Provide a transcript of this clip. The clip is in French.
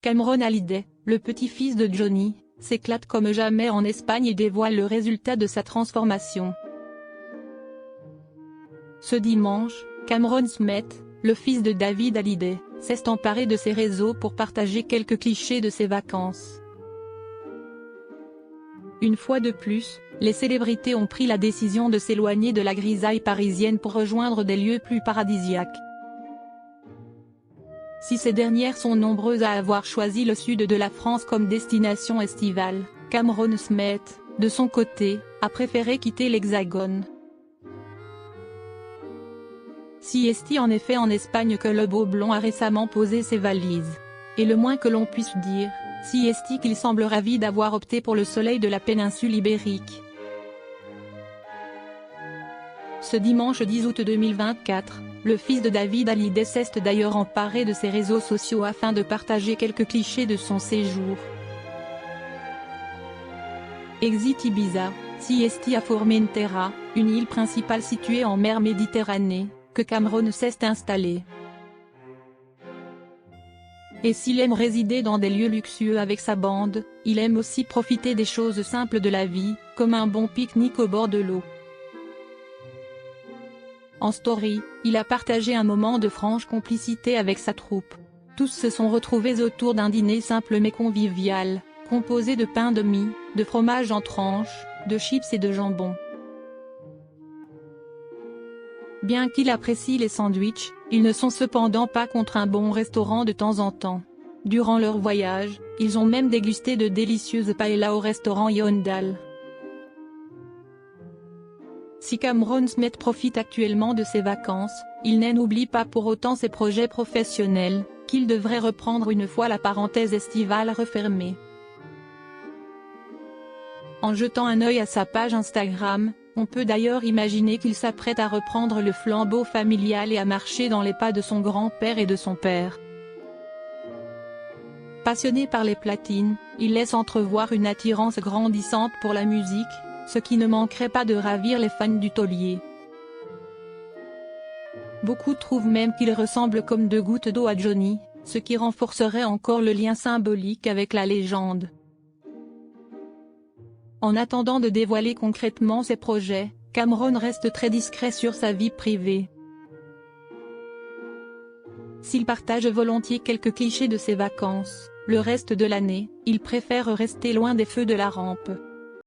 Cameron Hallyday, le petit-fils de Johnny, s'éclate comme jamais en Espagne et dévoile le résultat de sa transformation. Ce dimanche, Cameron Smith, le fils de David Hallyday, s'est emparé de ses réseaux pour partager quelques clichés de ses vacances. Une fois de plus, les célébrités ont pris la décision de s'éloigner de la grisaille parisienne pour rejoindre des lieux plus paradisiaques. Si ces dernières sont nombreuses à avoir choisi le sud de la France comme destination estivale, Cameron Smith, de son côté, a préféré quitter l'Hexagone. Si est en effet en Espagne que le beau blond a récemment posé ses valises. Et le moins que l'on puisse dire, si est qu'il semble ravi d'avoir opté pour le soleil de la péninsule ibérique. Ce dimanche 10 août 2024, le fils de David Hallyday s'est d'ailleurs emparé de ses réseaux sociaux afin de partager quelques clichés de son séjour. Exit Ibiza, siesti à Formentera, une île principale située en mer Méditerranée, que Cameron s'est installé. Et s'il aime résider dans des lieux luxueux avec sa bande, il aime aussi profiter des choses simples de la vie, comme un bon pique-nique au bord de l'eau. En story, il a partagé un moment de franche complicité avec sa troupe. Tous se sont retrouvés autour d'un dîner simple mais convivial, composé de pain de mie, de fromage en tranches, de chips et de jambon. Bien qu'il apprécie les sandwichs, ils ne sont cependant pas contre un bon restaurant de temps en temps. Durant leur voyage, ils ont même dégusté de délicieuses paellas au restaurant Yondal. Si Cameron Smith profite actuellement de ses vacances, il n'oublie pas pour autant ses projets professionnels, qu'il devrait reprendre une fois la parenthèse estivale refermée. En jetant un œil à sa page Instagram, on peut d'ailleurs imaginer qu'il s'apprête à reprendre le flambeau familial et à marcher dans les pas de son grand-père et de son père. Passionné par les platines, il laisse entrevoir une attirance grandissante pour la musique, ce qui ne manquerait pas de ravir les fans du taulier. Beaucoup trouvent même qu'il ressemble comme deux gouttes d'eau à Johnny, ce qui renforcerait encore le lien symbolique avec la légende. En attendant de dévoiler concrètement ses projets, Cameron reste très discret sur sa vie privée. S'il partage volontiers quelques clichés de ses vacances, le reste de l'année, il préfère rester loin des feux de la rampe.